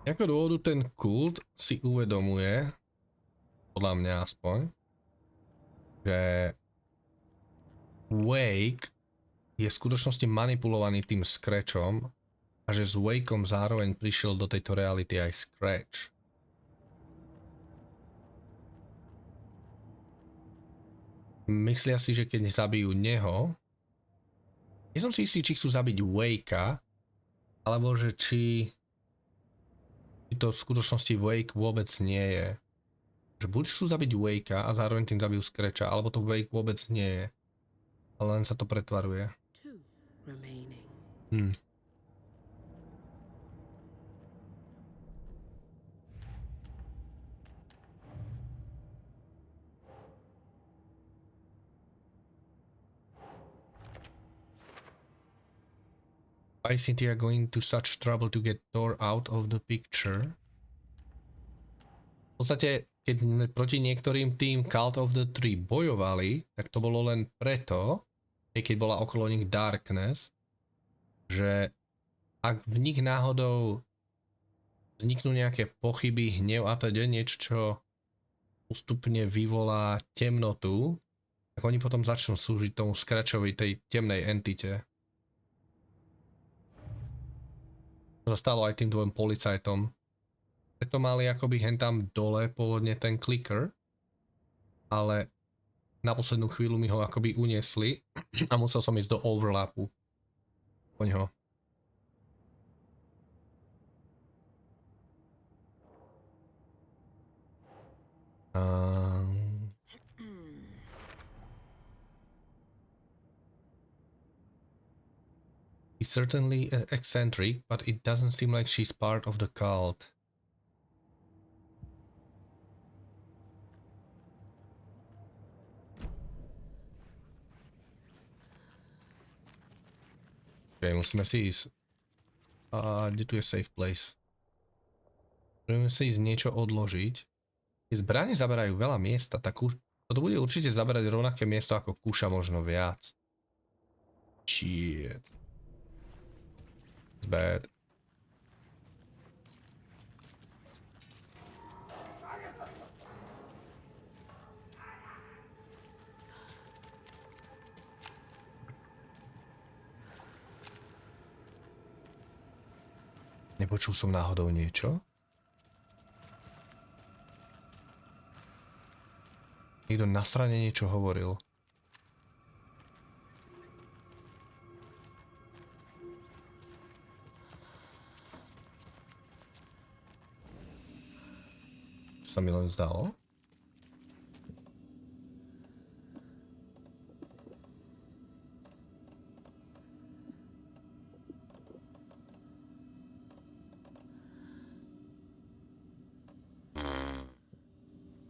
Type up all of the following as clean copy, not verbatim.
Ako dôvodu ten kult si uvedomuje, podľa mňa aspoň, že Wake je v skutočnosti manipulovaný tým Scratchom a že s Wakeom zároveň prišiel do tejto reality aj Scratch. Myslia si, že keď zabijú neho, nie som si istý, či chcú zabiť Wakea, alebo že či to v skutočnosti Wake vôbec nie je. Že buď chcú zabiť Wakea a zároveň tým zabijú Scratcha, alebo to Wake vôbec nie je. Ale len sa to pretvaruje. Why is Cynthia going to such trouble to get Tora out of the picture? V podstate, keď proti niektorým tým Cult of the Tree bojovali, tak to bolo len preto, keď bola okolo nich Darkness, že ak v nich náhodou vzniknú nejaké pochyby, hnev a teda niečo, čo postupne vyvolá temnotu, tak oni potom začnú slúžiť tomu Scratchovi, tej temnej entite. To sa stalo aj tým dvojom policajtom. Preto mali akoby hentam dole pôvodne ten clicker, ale na poslednú chvíľu mi ho akoby uniesli a musel som ísť do overlapu po ňoho. He's certainly eccentric, but it doesn't seem like she's part of the cult. Okay, musíme si ísť. Kde tu je safe place? Musíme si ísť niečo odložiť. Tie zbrane zaberajú veľa miesta, tak toto bude určite zaberať rovnaké miesto ako kúša, možno viac. Shit. It's bad. Nepočul som náhodou niečo? Niekto na strane niečo hovoril. Sa mi len zdalo.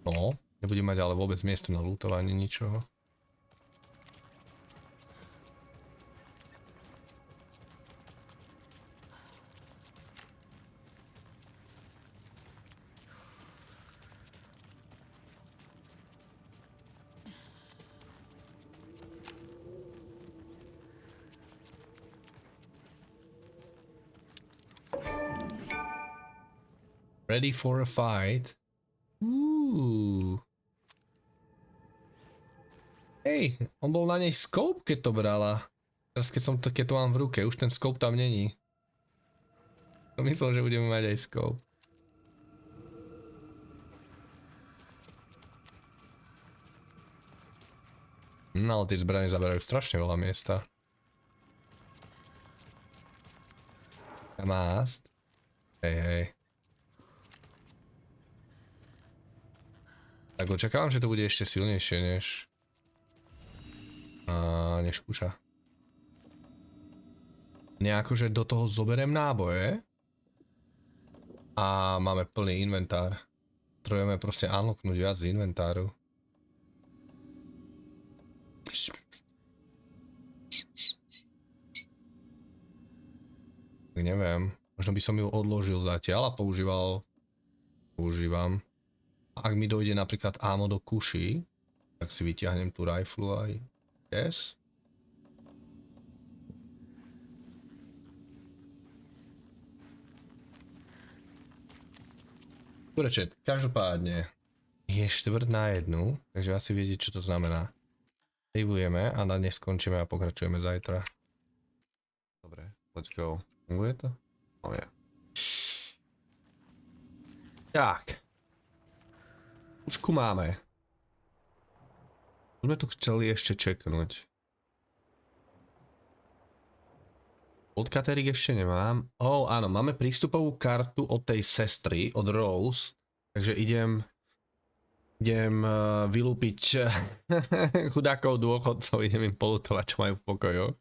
No, nebudem mať ale vôbec miesto na lootovanie ničoho. Ready for a fight? Hej, on bol na nej scope, keď to brala. Teraz keď to mám v ruke, už ten scope tam není. To myslel, že budeme mať aj scope. No ale tie zbrane zaberajú strašne veľa miesta. Kamast. Hej. Tak očakávam, že to bude ešte silnejšie než kúša. Nejako, že do toho zoberiem náboje a máme plný inventár. Potrebujeme proste unlocknúť viac z inventáru. Tak neviem, možno by som ju odložil zatiaľ a používam. Ak mi dojde napríklad ámo do kuší, tak si vyťahnem tú riflu aj. Yes. Kurečet, každopádne je 1:45, takže asi viete, čo to znamená. Savujeme a na dnes skončíme a pokračujeme zajtra. Dobre, let's go. Funguje to? Oh ja. Tak. Ušku máme. Sme tu chceli ešte čeknúť. Podkaterík ešte nemám. Áno, máme prístupovú kartu od tej sestry, od Rose. Takže idem vylúpiť chudákov dôchodcov, idem im polutovať, čo majú v pokojoch.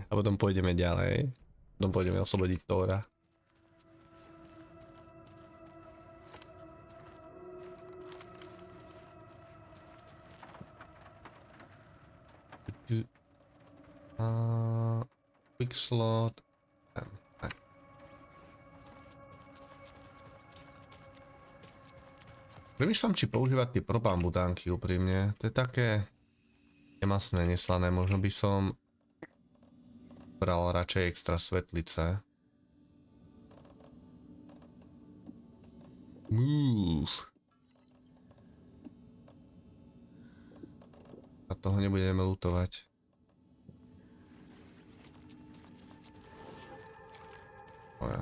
A potom pôjdeme ďalej. Potom pôjdeme oslobodiť Tora. Quick slot. Premýšľam, či používať tie propambutánky úprimne. To je také nemasné, neslané. Možno by som bral radšej extra svetlice. Move. A toho nebudeme lutovať. Ja.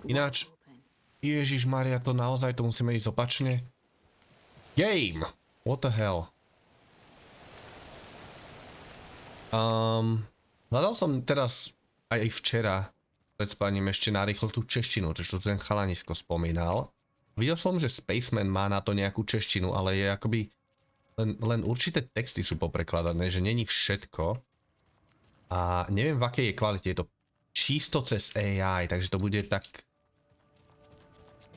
Ináč, Ježišmaria, to naozaj to musíme ísť opačne. Game! What the hell? Hľadal som teraz aj včera pred spaním ešte narýchlo tú češtinu, čo tu ten chalanisko spomínal. Videl som, že Spaceman má na to nejakú češtinu, ale je akoby len určité texty sú poprekladané, že není všetko. A neviem, v akej je kvalite, je to čisto cez AI, takže to bude tak,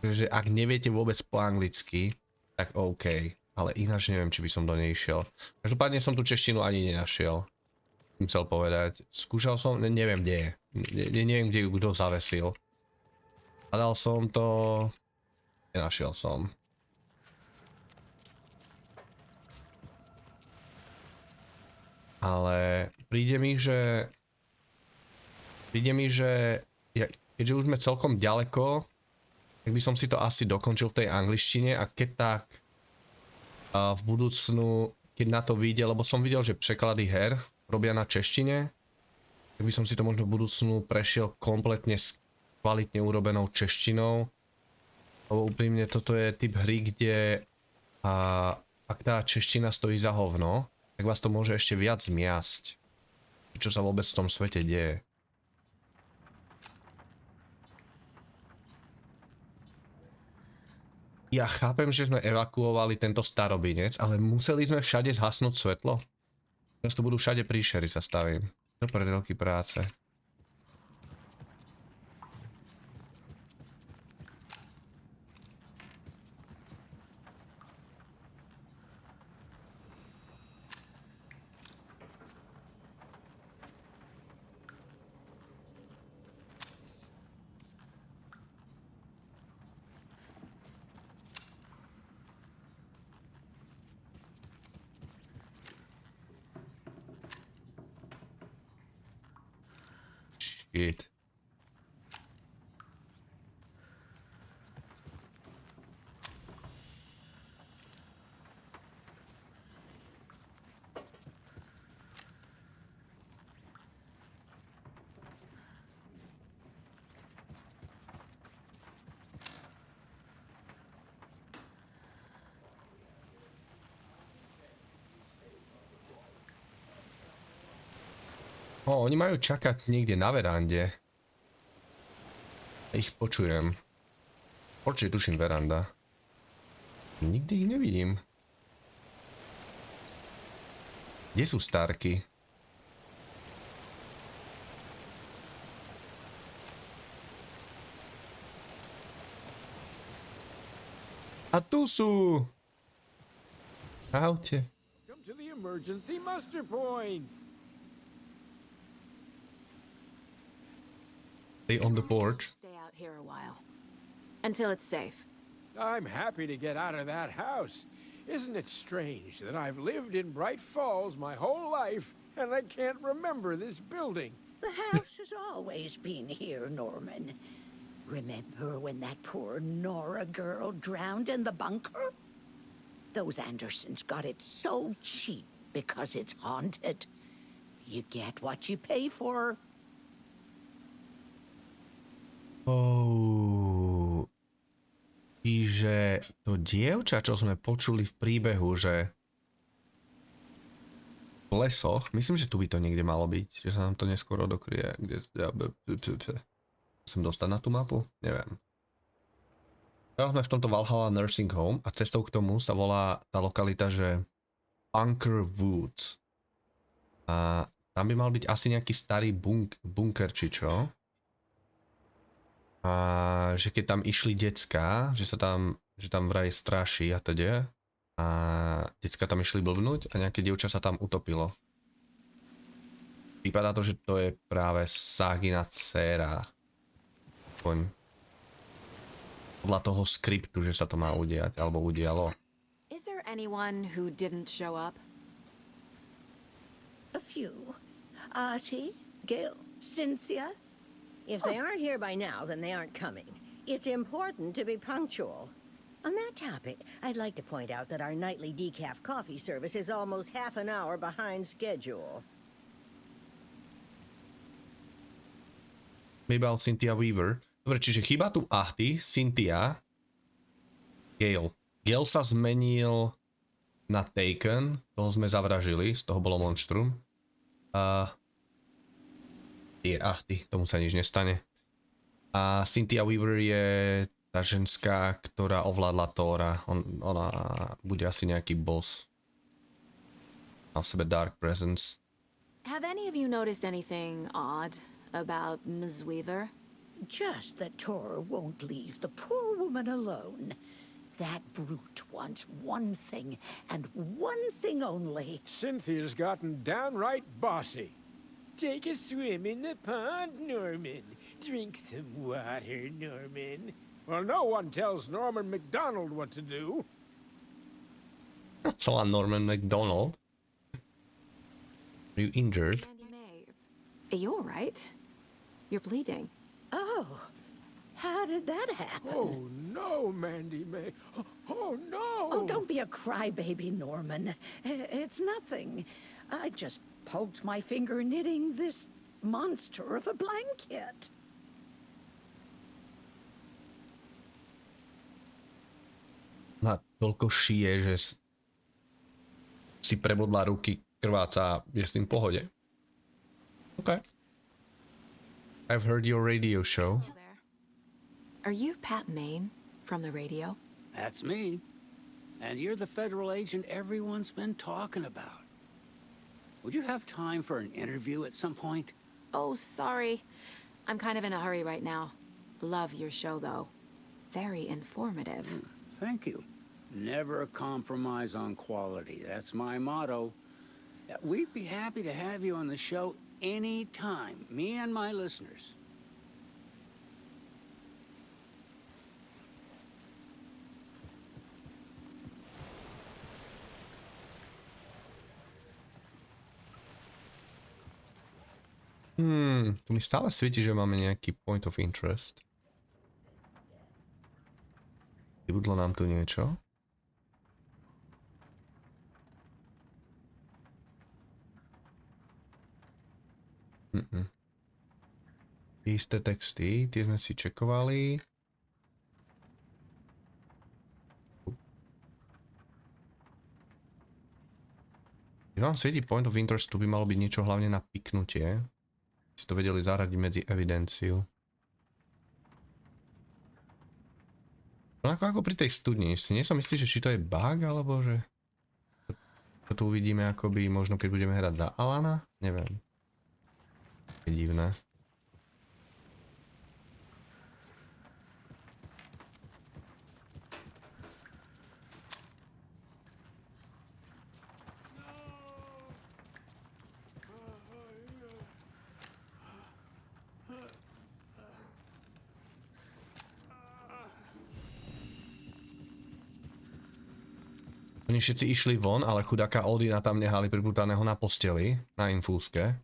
že ak neviete vôbec po anglicky, tak OK, ale ináč neviem, či by som do nej išiel. Každopádne som tú češtinu ani nenašiel. Chcel povedať, skúšal som, neviem kde je, neviem kde ju kto zavesil. Hľadal som to, nenašiel som. Ale príde mi, že keďže už sme celkom ďaleko, tak by som si to asi dokončil v tej angličtine a keď tak v budúcnu, keď na to vyjde, lebo som videl, že preklady her robia na češtine, tak by som si to možno v budúcnu prešiel kompletne s kvalitne urobenou češtinou. Lebo úprimne toto je typ hry, kde ak tá čeština stojí za hovno, tak vás to môže ešte viac zmiasť. Čo sa vôbec v tom svete deje. Ja chápem, že sme evakuovali tento starobinec, ale museli sme všade zhasnúť svetlo. Teraz to budú všade príšery, sa stavím. To predelky práce. Shit. Oni majú čakať niekde na verande. Ich počujem. Určite tuším veranda. Nikdy ich nevidím. Kde sú Starky? A tu sú! Čaute. emergency muster point. Stay on the porch. Stay out here a while. Until it's safe. I'm happy to get out of that house. Isn't it strange that I've lived in Bright Falls my whole life and I can't remember this building? The house has always been here, Norman. Remember when that poor Nora girl drowned in the bunker? Those Andersons got it so cheap because it's haunted. You get what you pay for. Oh. Čiže to dievča, čo sme počuli v príbehu, že v lesoch, myslím, že tu by to niekde malo byť, že sa nám to neskoro dokryje. Musím dostať na tú mapu? Neviem. Teraz sme v tomto Valhalla Nursing Home a cestou k tomu sa volá tá lokalita, že Bunker Woods. A tam by mal byť asi nejaký starý bunker, či čo. A že keď tam išli decká, že tam vraj straší a teda. A decká tam išli blbnúť a nejaké dievča sa tam utopilo. Vypadá to, že to je práve Sagina dcéra. Podľa toho skriptu, že sa to má udiať, alebo udialo. Is there anyone who didn't show up? A few. Artie, Gil, Cynthia. If they aren't here by now, then they aren't coming. It's important to be punctual. On that topic, I'd like to point out that our nightly decaf coffee service is almost half an hour behind schedule. Maybe I'll Cynthia Weaver. Dobre, čiže chýba tu Ahty, Cynthia, Gale. Gale sa zmenil na Taken, toho sme zavražili, z toho bolo monštrum. Je Ahty, tomu sa nič nestane. A Cynthia Weaver je tá ženská, ktorá ovládla Tora. Ona bude asi nejaký boss. Má v sebe Dark Presence. Have any of you noticed anything odd about Ms. Weaver? Just that Tora won't leave the poor woman alone. That brute wants one thing, and one thing only. Cynthia's gotten downright bossy. Take a swim in the pond, Norman. Drink some water, Norman. Well, no one tells Norman McDonald what to do. Celá Norman McDonald. Are you injured? Mandy May, are you alright? You're bleeding. Oh, how did that happen? Oh, no, Mandy May. Oh, no. Oh, don't be a crybaby, Norman. It's nothing. I just poked my finger knitting this monster of a blanket. Na toľko šije, že si prebodla ruky, krváca, je s tým v pohode. OK. I've heard your radio show. Hello there. Are you Pat Maine from the radio? That's me. And you're the federal agent everyone's been talking about. Would you have time for an interview at some point? Oh, sorry. I'm kind of in a hurry right now. Love your show, though. Very informative. Thank you. Never compromise on quality. That's my motto. We'd be happy to have you on the show anytime, me and my listeners. Tu mi stále svieti, že máme nejaký point of interest. Vybudlo nám tu niečo. Isté texty, tie sme si čekovali. Keď vám svieti point of interest, tu by malo byť niečo hlavne na piknutie. Si to vedeli zaradiť medzi evidenciu. Ako pri tej studni, si nie som istý, že či to je bug, alebo že to tu uvidíme akoby možno keď budeme hrať za Alana, neviem. Je divné. Oni všetci išli von, ale chudáka Odina tam nehali priputaného na posteli, na infúzke.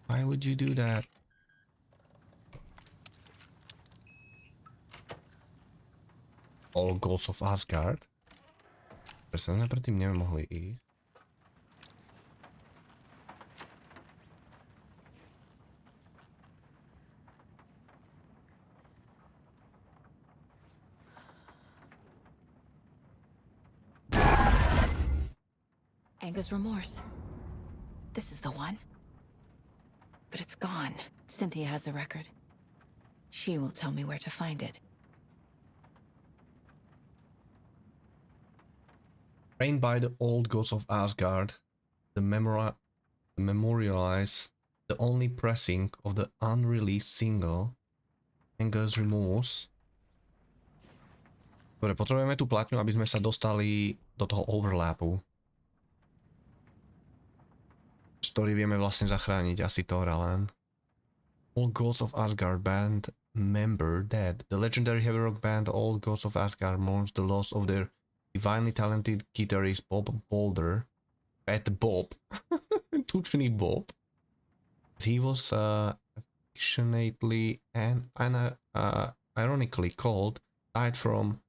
Why would you do that? All Ghosts of Asgard. Presne predtým nemohli ísť. Anger's remorse. This is the one. But it's gone. Cynthia has the record. She will tell me where to find it. Trained by the old gods of Asgard, the memorialize the only pressing of the unreleased single, Anger's Remorse. Dobre, potrebujeme tú platňu, aby sme sa dostali do toho overlapu. Ktorý vieme vlastne zachrániť asi Tora len. All Gods of Asgard band member dead. The legendary heavy rock band All Gods of Asgard mourns the loss of their divinely talented guitarist Bob Boulder. Bob. Tučný Bob. He was affectionately and ironically called, died from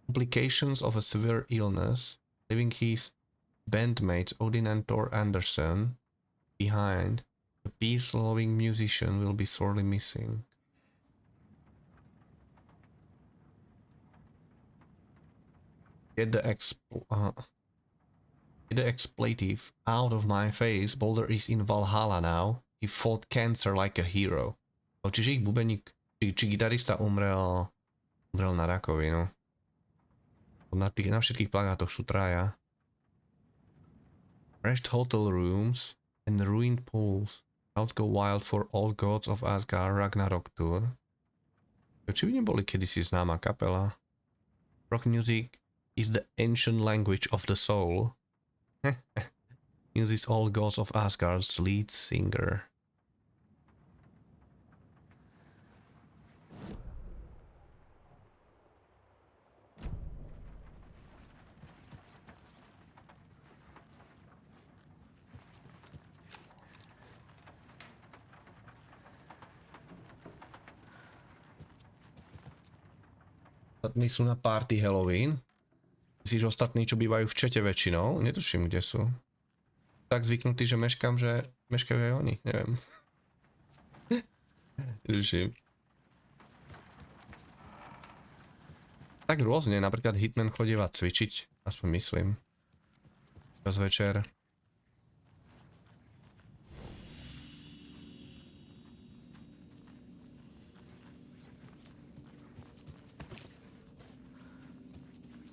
complications of a severe illness, leaving his bandmates Odin and Tor Anderson behind. The peace-loving musician will be sorely missing. Get the expletive out of my face. Boulder is in Valhalla now. He fought cancer like a hero. Čiže ich bubeník, či gitarista umrel na rakovinu. Na všetkých plagátoch sú traja. Trashed hotel rooms and ruined pools. Crowds go wild for All Gods of Asgard Ragnarok Tour. Či by neboli kedysi známa kapela? Rock music is the ancient language of the soul. Uses All Gods of Asgard's lead singer. Ostatní sú na party Halloween. Myslíš ostatní, čo bývajú v čete väčšinou? Netuším, kde sú. Tak zvyknutý, že meškám, že meškajú aj oni. Neviem. Netuším. Tak rôzne. Napríklad Hitman chodíva cvičiť. Aspoň myslím. Čas večer.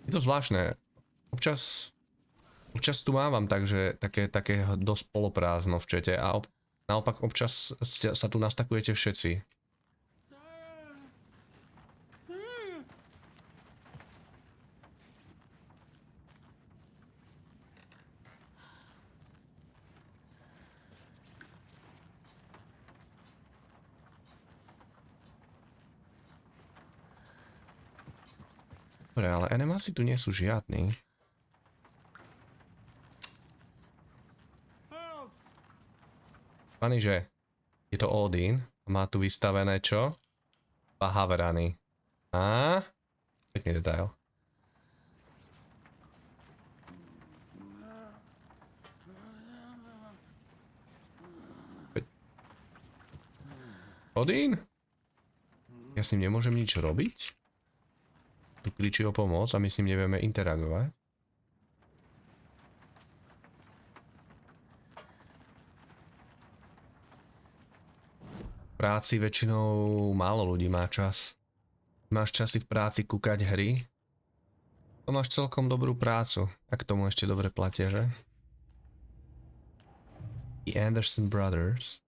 Je to zvláštne. Občas tu mávam takže také dosť poloprázdno v čete a naopak občas sa tu nastakujete všetci. Dobre, ale animáci tu nie sú žiadni. Pani, že je to Odin a má tu vystavené čo? Havrany. Á? Pekný detail. Odin? Ja s ním nemôžem nič robiť? Tu kričí o pomoc a my s ním nevieme interagovať. V práci väčšinou málo ľudí má čas. Máš časy v práci kúkať hry? To máš celkom dobrú prácu. A k tomu ešte dobre platia, že? The Anderson Brothers.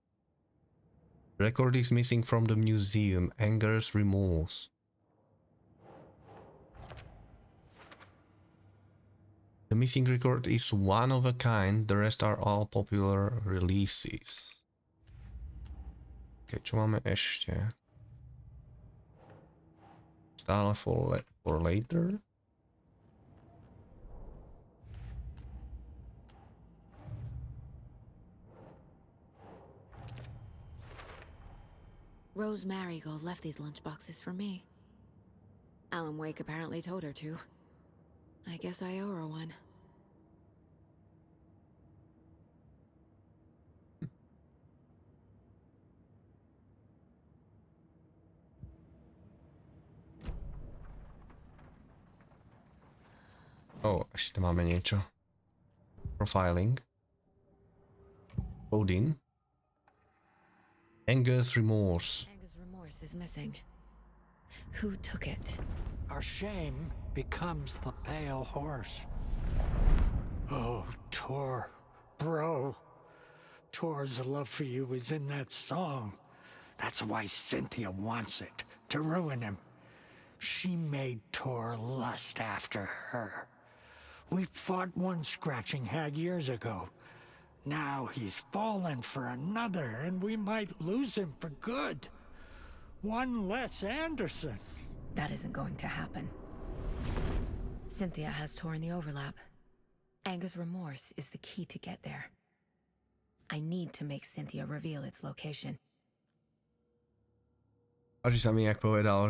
Record is missing from the museum. Anger's Remorse. The missing record is one of a kind, the rest are all popular releases. Okay, čo máme ešte? Stále for later. Rose Marigold left these lunchboxes for me. Alan Wake apparently told her to. I guess I owe her one. Ešte máme niečo. Profiling. Coding. Anger's remorse. Anger's remorse is missing. Who took it? Our shame becomes the pale horse. Oh, Tor, bro. Tor's love for you is in that song. That's why Cynthia wants it, to ruin him. She made Tor lust after her. We fought one scratching hag years ago. Now he's fallen for another, and we might lose him for good. One less Anderson. That isn't going to happen. Cynthia has Tor in the overlap. Anger's remorse is the key to get there. I need to make Cynthia reveal its location. Páči sa mi, jak povedal,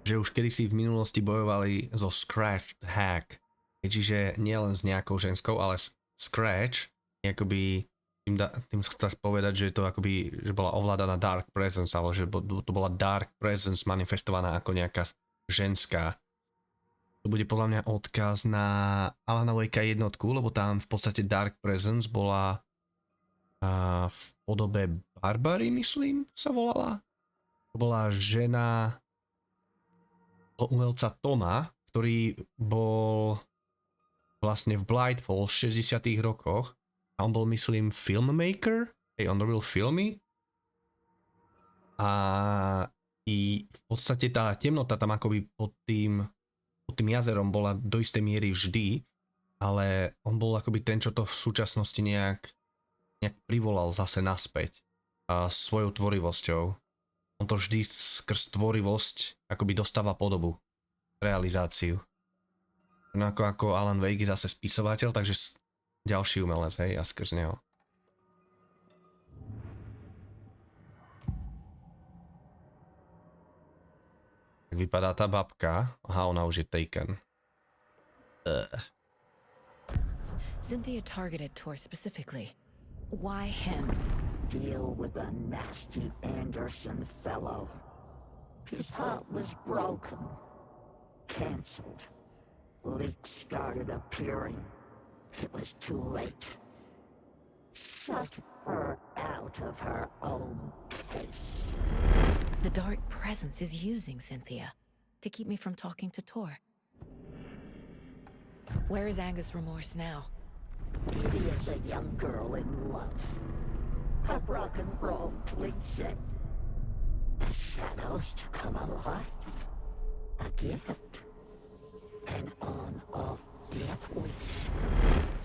že už kedysi v minulosti bojovali zo Scratched Hack. Čiže nielen s nejakou ženskou, ale Scratch je akoby tým chcem povedať, že to akoby, že bola ovládaná Dark Presence, ale že to bola Dark Presence manifestovaná ako nejaká ženská. To bude podľa mňa odkaz na Alana Wakea jednotku, lebo tam v podstate Dark Presence bola v podobe Barbary, myslím, sa volala. To bola žena umelca Toma, ktorý bol vlastne v Blightfall v 60. rokoch. A on bol, myslím, filmmaker. On robil filmy. A i v podstate tá temnota tam akoby pod tým jazerom bola do istej miery vždy, ale on bol akoby ten, čo to v súčasnosti nejak privolal zase naspäť svojou tvorivosťou. On to vždy skrz tvorivosť akoby dostáva podobu, realizáciu. Ako Alan Wake je zase spisovateľ, takže ďalší umelec, hej, a skrz neho. Tak vypadá tá babka. Aha, ona už je taken. Cynthia targeted Tor specifically. Why him? Deal with the nasty Anderson fellow. His heart was broken. Cancelled. Leaks started appearing. It was too late. Shut her out of her own case. The dark presence is using Cynthia to keep me from talking to Tor. Where is Anger's remorse now? It is a young girl in love. A rock and roll cliche. The shadows to come alive. A gift. An on-off death wish.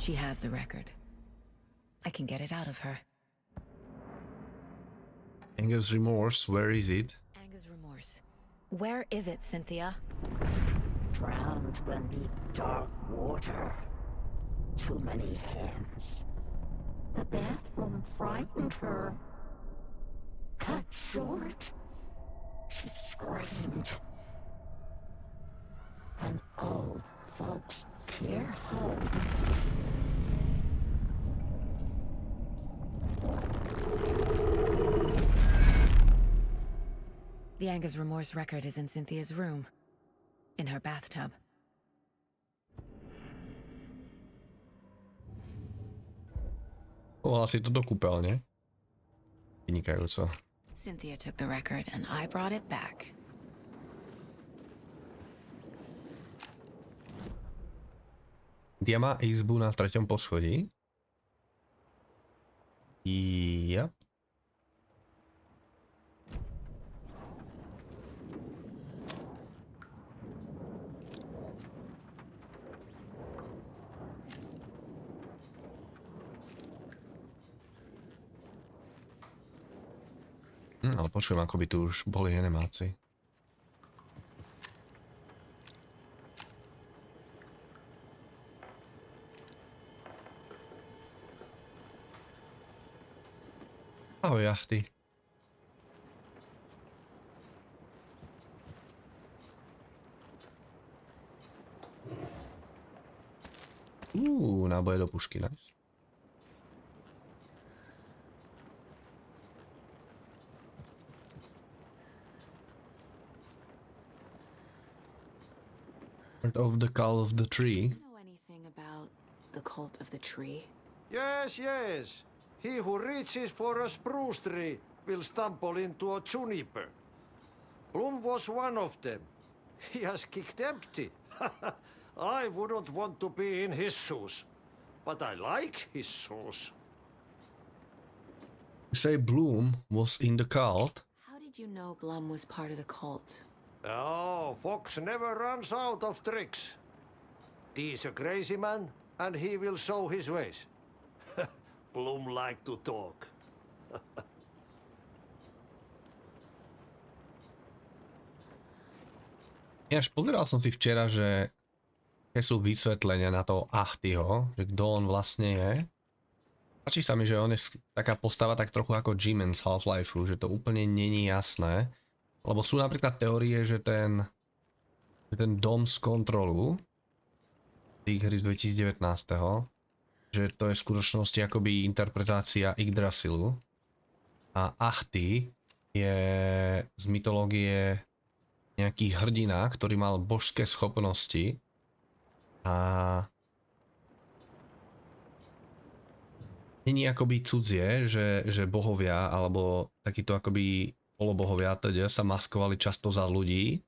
She has the record. I can get it out of her. Anger's remorse, where is it? Anger's remorse. Where is it, Cynthia? Drowned beneath dark water. Too many hands. The bathroom frightened her. Cut short. She screamed. An old folks' care home. The Anger's remorse record is in Cynthia's room. In her bathtub. Chovala si to do kúpeľne. Vynikajúco. Cynthia took the record and I brought it back. Dia má izbu na 3. poschodí. Yep. Ale počujem, ako by tu už boli animáci. Ahoj, jachty. Náboje do pušky, nice. Of the call of the tree. Do you know anything about the cult of the tree? Yes, yes. He who reaches for a spruce tree will stumble into a juniper. Bloom was one of them. He has kicked empty. I wouldn't want to be in his shoes. But I like his shoes. You say Bloom was in the cult? How did you know Blum was part of the cult? Oh, Fox never runs out of tricks. He's a crazy man, and he will show his ways. Bloom like to talk. Ináč pozeral som si včera, že aké sú vysvetlenia na toho Achtyho, že kto on vlastne je. Páči sa mi, že on je taká postava tak trochu ako Jimin z Half-Lifeu, že to úplne není jasné. Lebo sú napríklad teórie, že ten dom z kontrolu tých hry z 2019, že to je v skutočnosti akoby interpretácia Yggdrasilu. A Achty je z mytológie nejaký hrdina, ktorý mal božské schopnosti a není akoby cudzie, že bohovia alebo takýto akoby polobohovia teda sa maskovali často za ľudí,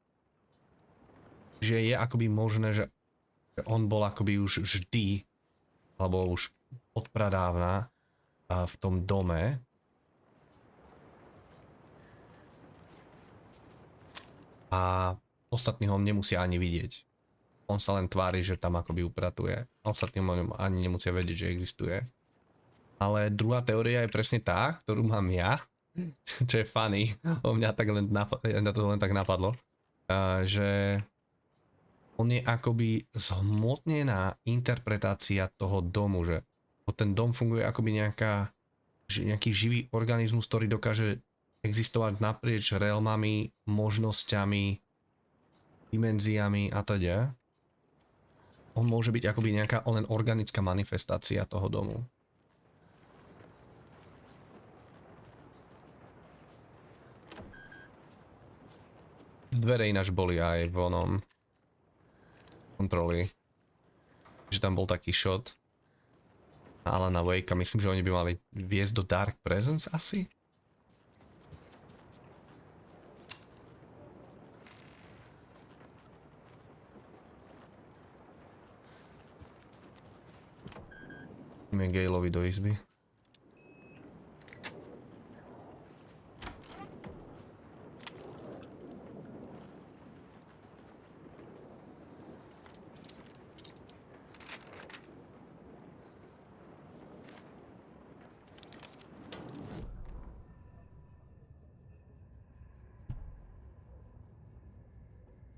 že je akoby možné, že on bol akoby už vždy alebo už od pradávna v tom dome. A ostatní ho nemusia ani vidieť. On sa len tvári, že tam akoby upratuje. Ostatní ho ani nemusia vedieť, že existuje. Ale druhá teória je presne tá, ktorú mám ja. Čo je funny. O mňa to len tak napadlo. Že on je akoby zhmotnená interpretácia toho domu. Že ten dom funguje akoby nejaký živý organizmus, ktorý dokáže existovať naprieč realmami, možnosťami, dimenziami a teda. On môže byť akoby nejaká len organická manifestácia toho domu. Dvere ináč boli aj v onom kontroli. Že tam bol taký shot Alana Wakea. Myslím, že oni by mali viesť do Dark Presence asi? Ideme Galeovi do izby.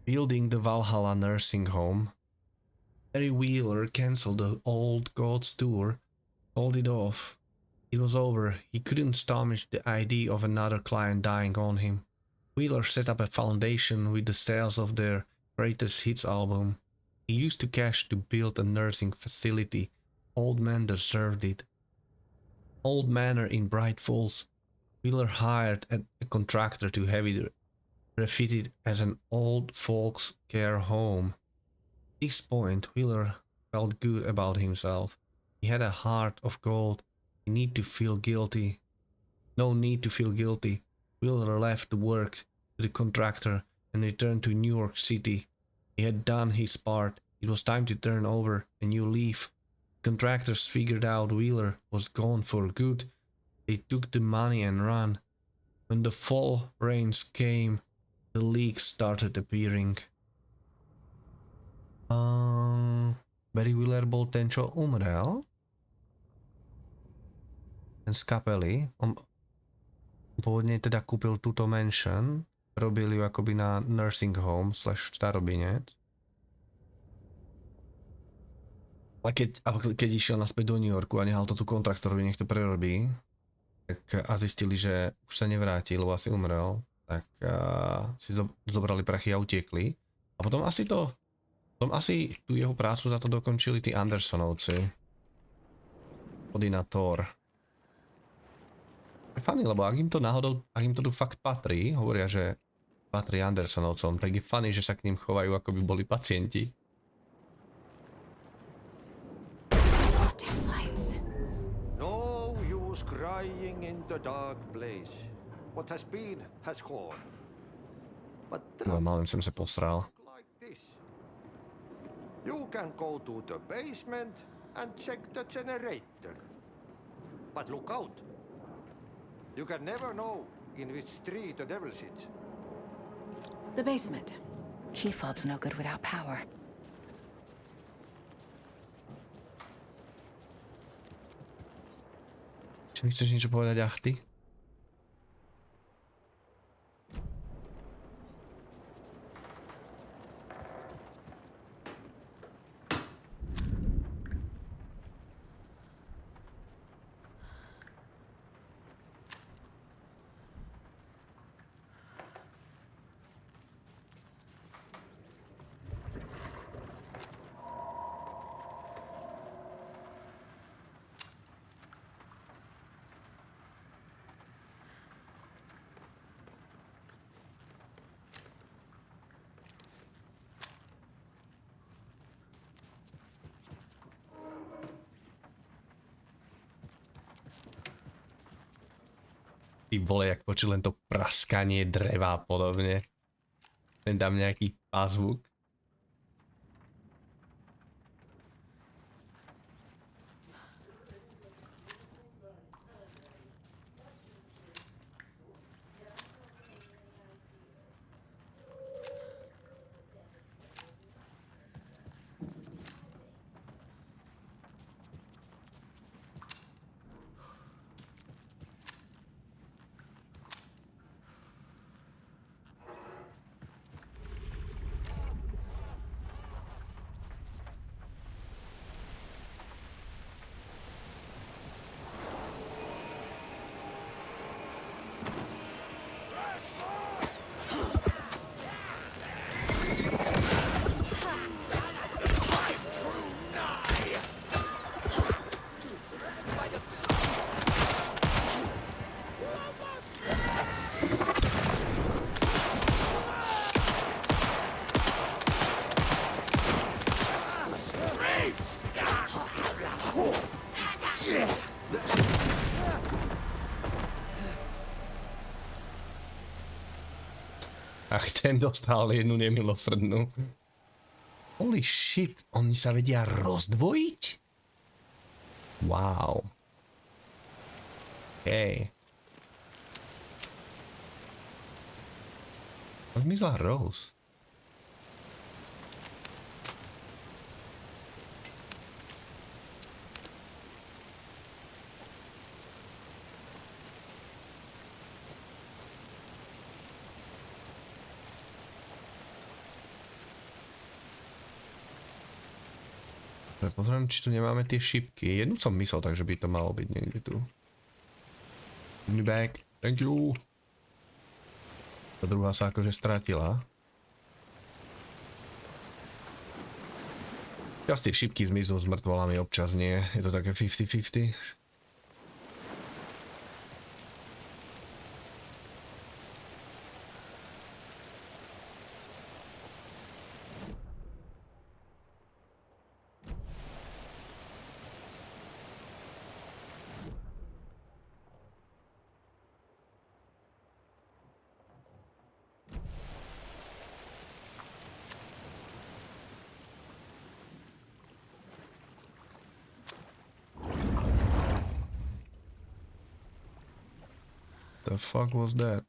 Building the Valhalla nursing home, Harry Wheeler cancelled the Old Gods tour, called it off. It was over. He couldn't stomach the idea of another client dying on him. Wheeler set up a foundation with the sales of their greatest hits album. He used the cash to build a nursing facility. Old Man deserved it. Old Manor in Bright Falls. Wheeler hired a contractor to have it refitted as an old folks care home. At this point, Wheeler felt good about himself. He had a heart of gold. He need to feel guilty. No need to feel guilty. Wheeler left the work to the contractor and returned to New York City. He had done his part. It was time to turn over a new leaf. Contractors figured out Wheeler was gone for good. They took the money and ran. When the fall rains came, the leaks started appearing. Barry Wheeler bol ten, čo umrel? Ten z kapely. On pôvodne teda kúpil túto mansion. Robil ju akoby na nursing home / starobinec. Ale keď išiel naspäť do New Yorku a nehal to tu kontraktorovi, nech to prerobí, tak, a zistili, že už sa nevráti, lebo asi umrel, tak si zobrali prachy a utiekli. A potom asi tú jeho prácu za to dokončili tí Andersonovci. Ody na Tor. Je funny, lebo ak im to tu fakt patrí, hovoria, že patrí Andersonovcom, tak je funny, že sa k ním chovajú, ako by boli pacienti. No use crying in the dark place. What has been has gone. But Málem som sa posral. like this. You can go to the basement and check the generator. But look out. You can never know in which tree the devil sits. The basement. Key fob's no good without power. Či mi chceš niečo povedať, Achty? Ty vole, jak počuť len to praskanie dreva a podobne. Len dám nejaký pazvuk. Ach, ten dostal jednu nemilosrdnú. Holy shit, oni sa vedia rozdvojiť? Wow. Hej. Zmizla Rose. Pozriem, či tu nemáme tie šipky. Jednu som myslel, takže by to malo byť niekde tu. Give me back. Thank you. Ta druhá sa akože stratila. Čas tie šipky zmiznú s mŕtvolami, občas nie. Je to také 50-50. The fuck was that?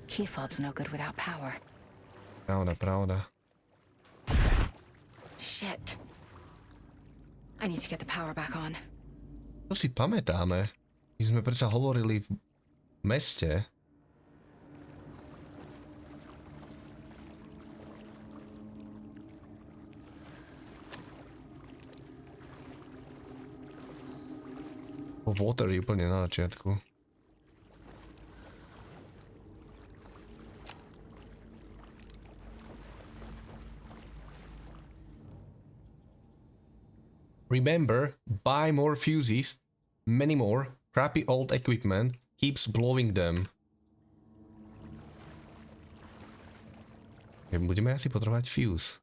Key fob's no good without power. Pravda, pravda. Shit. I need to get the power back on. To si pamätáme. My sme predsa hovorili v meste. Water je úplne na začiatku. Remember, buy more fuses, many more, crappy old equipment keeps blowing them. Budeme asi potrebovať fuse.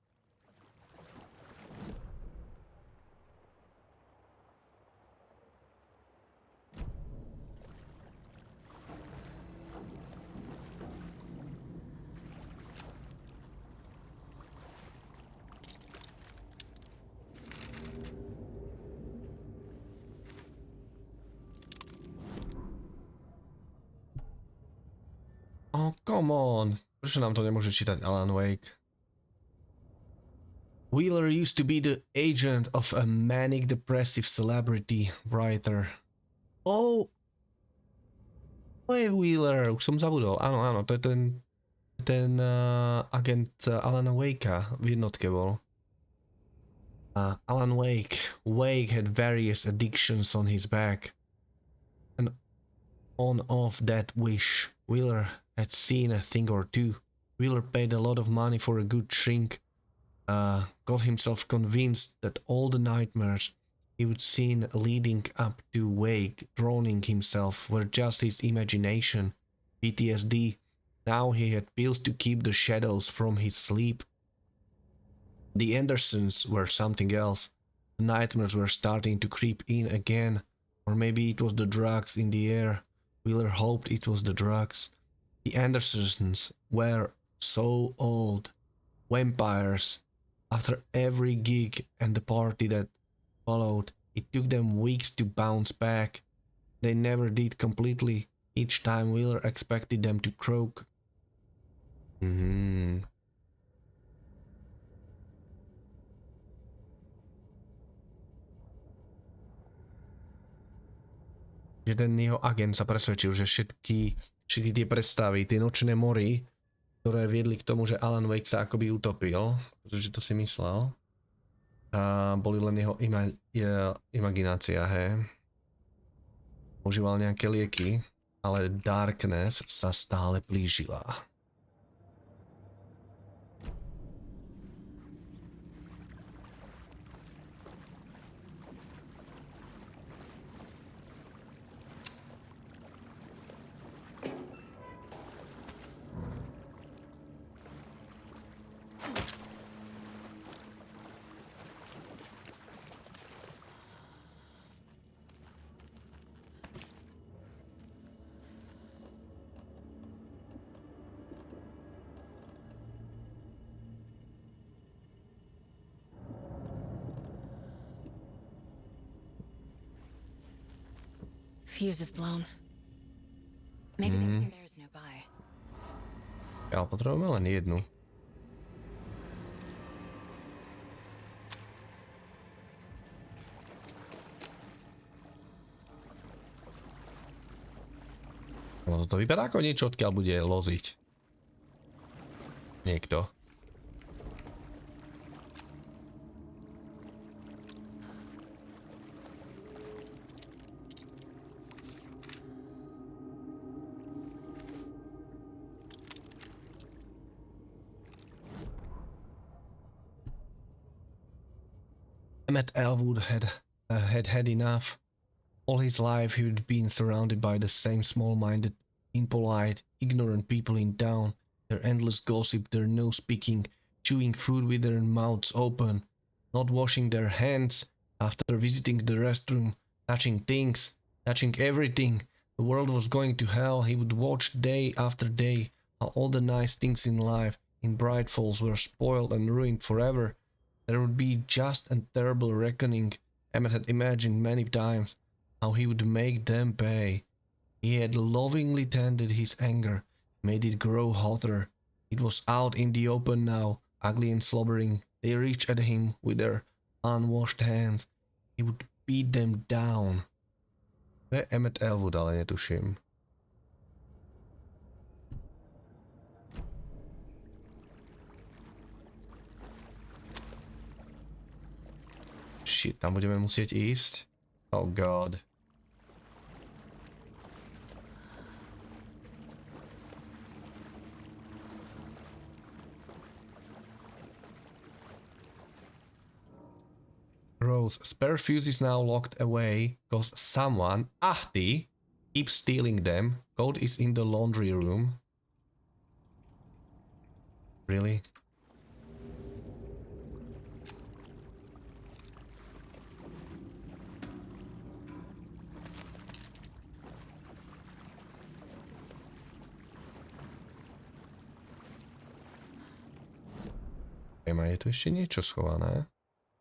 Oh, come on. Prečo nám to nemôže čítať Alan Wake? Wheeler used to be the agent of a manic depressive celebrity writer. Oh! To je Wheeler, už som zabudol. Áno, áno, to je ten agent Alana Wakea v jednotke bol. Alan Wake. Wake had various addictions on his back. And on off that wish, Wheeler had seen a thing or two. Wheeler paid a lot of money for a good shrink. Got himself convinced that all the nightmares he would seen leading up to Wake drowning himself were just his imagination. PTSD. Now he had pills to keep the shadows from his sleep. The Andersons were something else. The nightmares were starting to creep in again. Or maybe it was the drugs in the air. Wheeler hoped it was the drugs. The Andersons were so old. Vampires. After every gig and the party that followed, it took them weeks to bounce back. They never did completely. Each time Wheeler expected them to croak. Že ten jeho agent sa presvedčil, že všetky tie predstavy, tie nočné mory, ktoré viedli k tomu, že Alan Wake sa akoby utopil, pretože to si myslel, a boli len jeho imaginácia, hej. Používal nejaké lieky, ale darkness sa stále blížila. Fuse is blown. Maybe there's some spares nearby. Ja potrebujeme len jednu. No to vypadá ako niečo, odkiaľ bude loziť niekto. Emmett Elwood had enough. All his life he had been surrounded by the same small-minded, impolite, ignorant people in town, their endless gossip, their nose-picking, chewing food with their mouths open, not washing their hands after visiting the restroom, touching things, touching everything. The world was going to hell. He would watch day after day how all the nice things in life, in Bright Falls, were spoiled and ruined forever. There would be just a terrible reckoning. Emmett had imagined many times how he would make them pay. He had lovingly tended his anger, made it grow hotter. It was out in the open now, ugly and slobbering, They reached at him with their unwashed hands. He would beat them down. To je Emmett Elwood, ale netuším. Shit, tam budeme musieť ísť. Oh god. Rose, spare fuse is now locked away because someone, Ahti, keeps stealing them. Code is in the laundry room. Really? Je tu ešte niečo schované?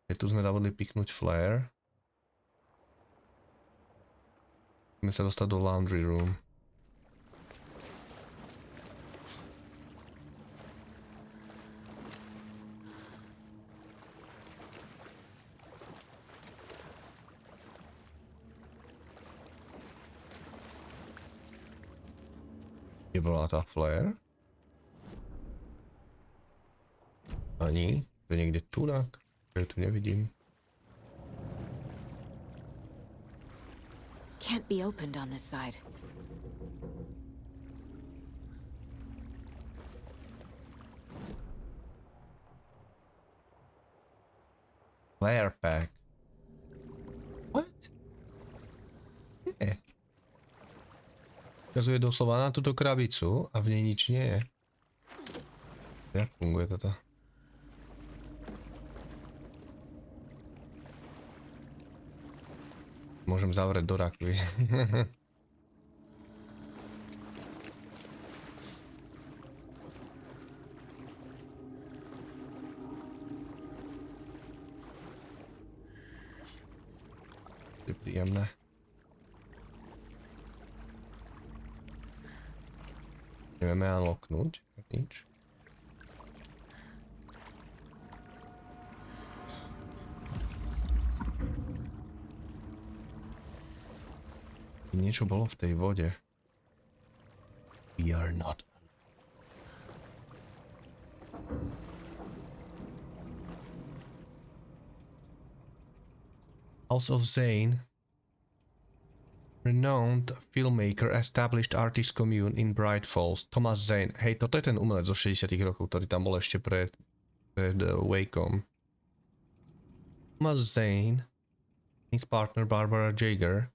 Tu sme zabudli piknúť flare. Ideme sa dostať do laundry room. Kde bola tá flare? Ani. To je niekde tunak. Ja tu nevidím. Can't be opened on this side. Flare pack. What? Nie. Ukazuje doslova na túto krabicu a v nej nič nie je. Jak funguje toto? Môžem zavrieť do rakvy. Je príjemné. Nevieme unlocknúť, nič. Niečo bolo v tej vode. We are not. House of Zane, renowned filmmaker, established artist commune in Bright Falls. Thomas Zane. Hej, toto je ten umelec zo 60 rokov, ktorý tam bol ešte pred Wakeom. Thomas Zane, his partner Barbara Jager,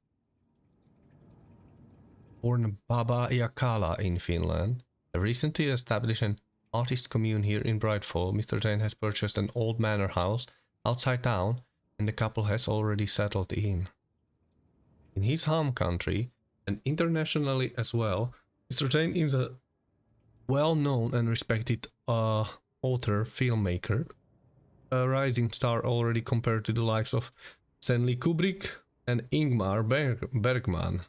born Baba Yakala in Finland, recently established an artist commune here in Bright Falls. Mr. Zane has purchased an old manor house outside town, and the couple has already settled in. In his home country, and internationally as well, Mr. Zane is a well-known and respected author, filmmaker, a rising star already compared to the likes of Stanley Kubrick and Ingmar Bergman.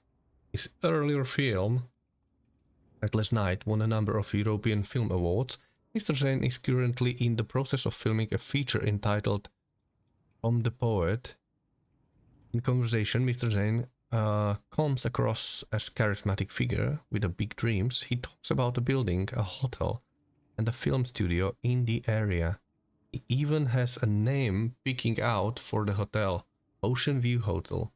His earlier film, Reckless Night, won a number of European Film Awards. Mr. Zane is currently in the process of filming a feature entitled From the Poet. In conversation, Mr. Zane comes across as a charismatic figure with big dreams. He talks about building a hotel and a film studio in the area. He even has a name picking out for the hotel, Ocean View Hotel.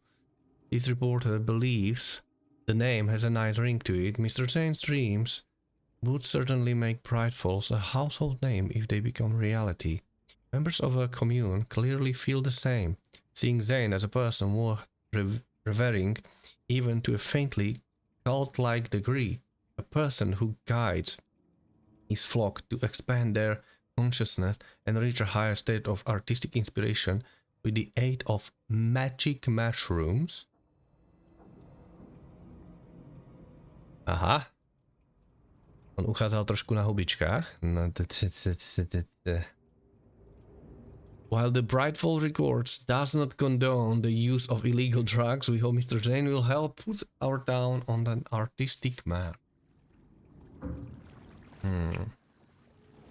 This reporter believes the name has a nice ring to it. Mr. Zane's dreams would certainly make Bright Falls a household name if they become reality. Members of a commune clearly feel the same, seeing Zane as a person worth revering even to a faintly cult-like degree, a person who guides his flock to expand their consciousness and reach a higher state of artistic inspiration with the aid of magic mushrooms. Aha. On uchádzal trošku na hubičkách. While the Bright Falls Records does not condone the use of illegal drugs, we hope Mr. Zane will help put our town on an artistic map.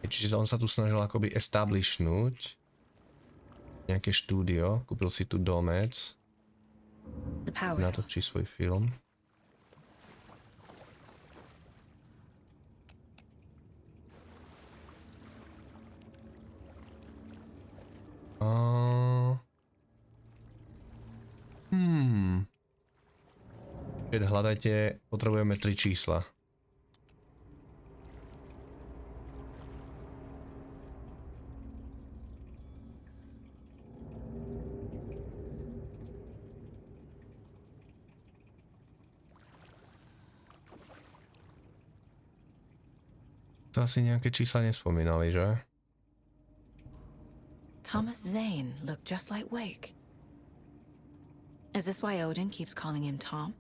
Čiže on sa tu snažil akoby establishnúť Nejaké štúdio, kúpil si tu domec, The power's off. natočí svoj film. Keď hľadajte, potrebujeme 3 čísla. To asi nejaké čísla nespomínali, že? Thomas Zane looked just like Wake. Is this why Odin keeps calling him Tom?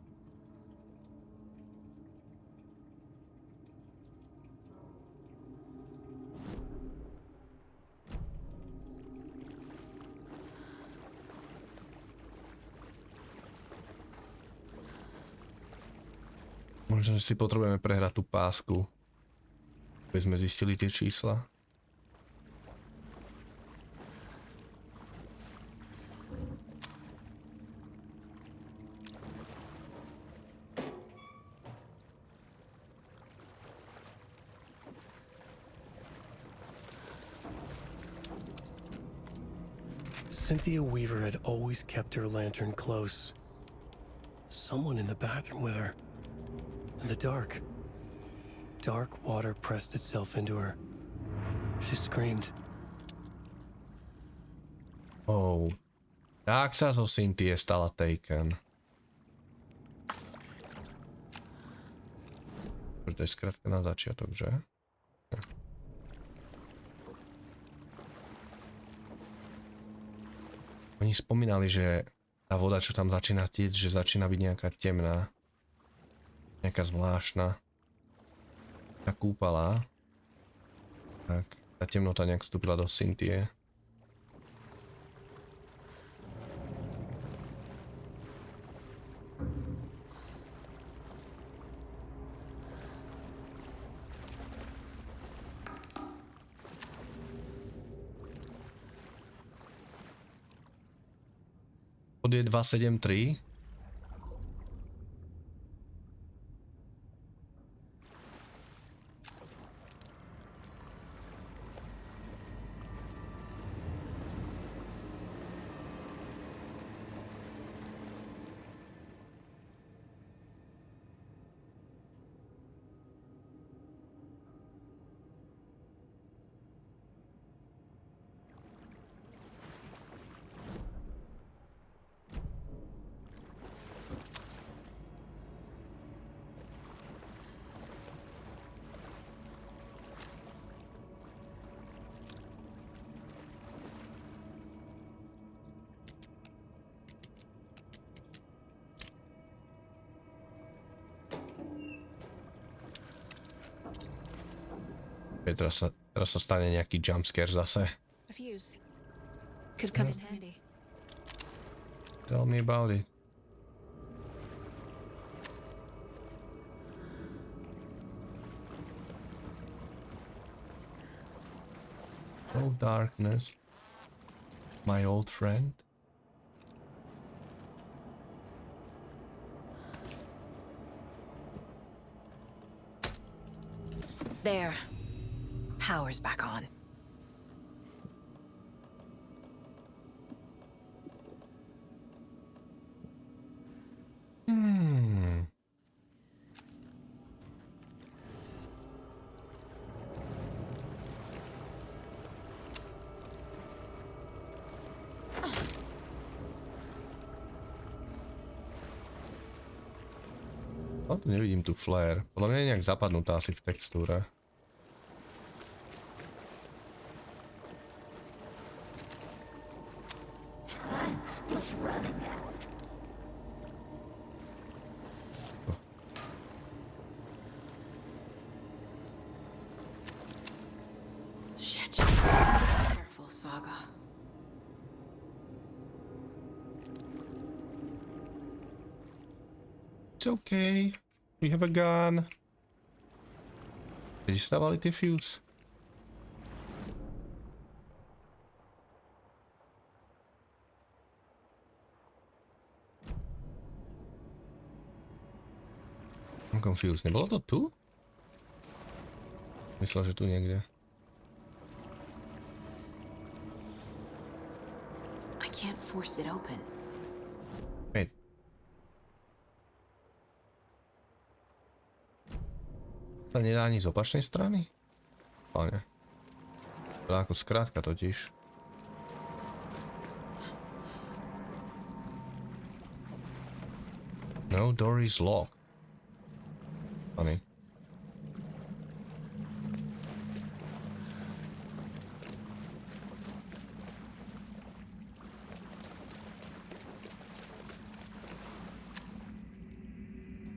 Možno, že si potrebujeme prehrať tú pásku, aby sme zistili tie čísla. Cynthia Weaver had always kept her lantern close. Someone in the bathroom with her. In the dark. Dark water pressed itself into her. She screamed. Oh. Tak sa zo Cynthie stala Taken. To je skrátka na začiatok, že? Oni spomínali, že tá voda, čo tam začína tiecť, že začína byť nejaká temná. Nejaká zvláštna. Tá kúpala. Tak, tá temnota nejak vstúpila do Cynthie. Kód je 273. Teraz sa stane nejaký jumpscare zase. A fuse. Could come in handy. Tell me about it. Oh darkness, my old friend. There. Power's back on. No, tu nevidím tu flare. Podľa mňa je nejak zapadnutá asi v textúre. Shit. Careful, Saga. It's okay. We have a gun. Kde sa dávali tie fuse? confused. Nebolo to tu? Myslel, že tu niekde. I can't force it open. Hej. To nedá ani z opačnej strany? Pane. To ako skrátka totiž. No door is locked. Funny.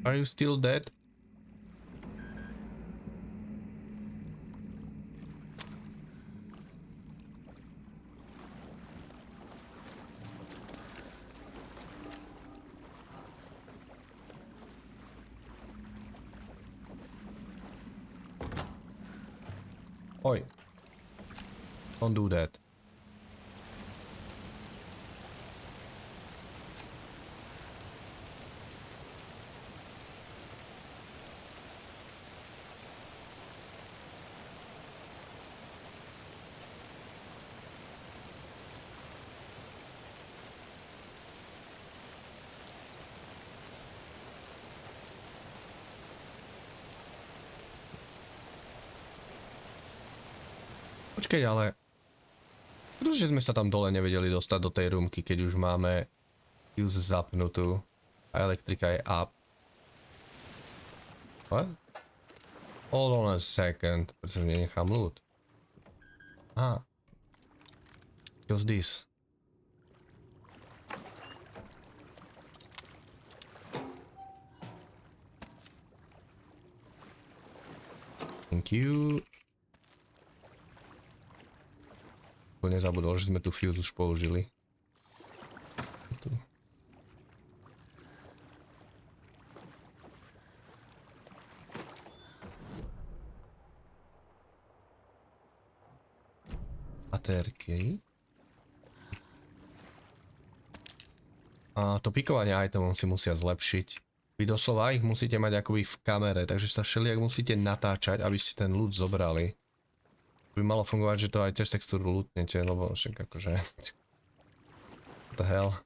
Are you still dead? Oi. Don't do that. Počkej, ale... Prečo sme sa tam dole nevedeli dostať do tej roomky, keď už máme fuse zapnutú a elektrika je up? What? Hold on a second, pretože nenechám loot. Aha. What's this? Thank you. Nezabudol, že sme tu fuse už použili. Tu. Baterky. A to pikovanie itemom si musia zlepšiť. Vy doslova ich musíte mať akoby v kamere, takže sa všelijak musíte natáčať, aby si ten loot zobrali. By malo fungovať, že to aj cez textúru lootnete, lebo však akože... What the hell?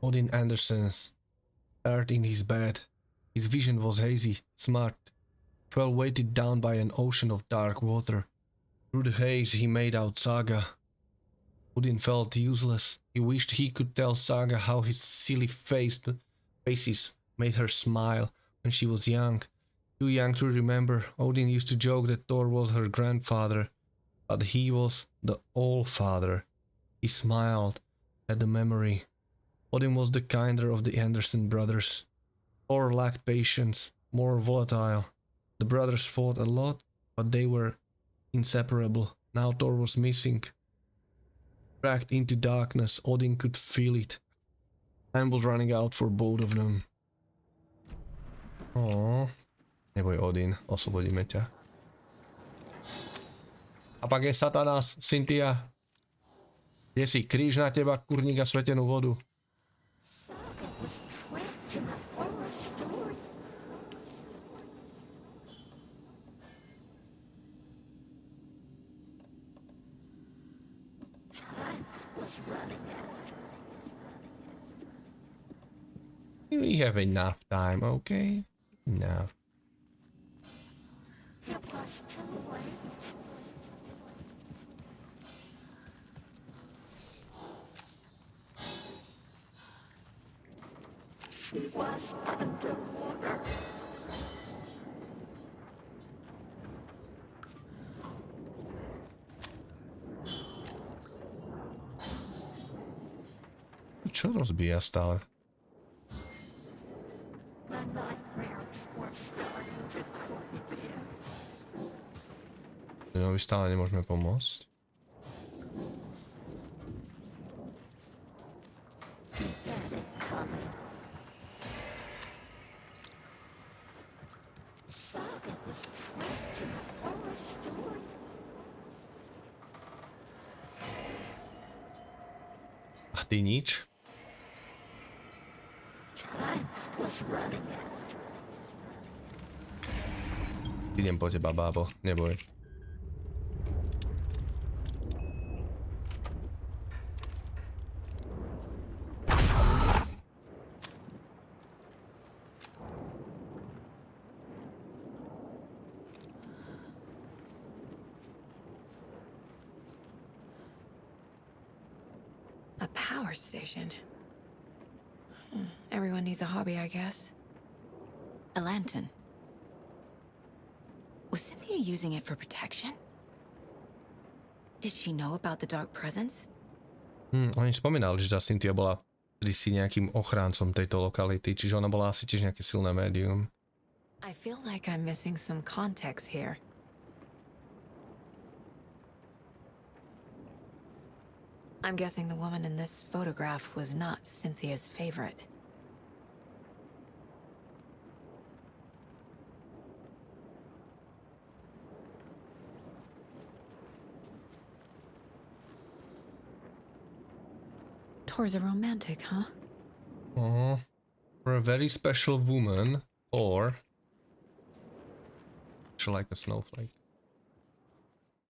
Odin Anderson stared in his bed. His vision was hazy, smart, felt weighted down by an ocean of dark water. Through the haze he made out Saga. Odin felt useless. He wished he could tell Saga how his silly faces made her smile when she was young. Too young to remember, Odin used to joke that Thor was her grandfather, but he was the All-Father. He smiled at the memory. Odin was the kinder of the Anderson brothers. Thor lacked patience, more volatile. The brothers fought a lot, but they were inseparable. Now Thor was missing. Dragged into darkness, Odin could feel it. Time was running out for both of them. Aww. Neboj Odin, oslobodíme ťa. A pak je Satanás, Cynthia. Kde si? Kríž na teba, kurník a svetenú vodu. We have enough time, okay? Enough. Čo rozbíja stále? No, my stále nemôžeme pomôcť. A ty nič? Idem po teba, bábo, neboj. A power station. Everyone needs a hobby, I guess. A lantern. Was Cynthia using it for protection? Did she know about the dark presence? Oni spomínali, že Cynthia bola si nejakým ochráncom tejto lokality, čiže ona bola asi tiež nejaké silné médium. I feel like I'm missing some context here. I'm guessing the woman in this photograph was not Cynthia's favorite. Tora's a romantic, huh? For a very special woman, or she like a snowflake.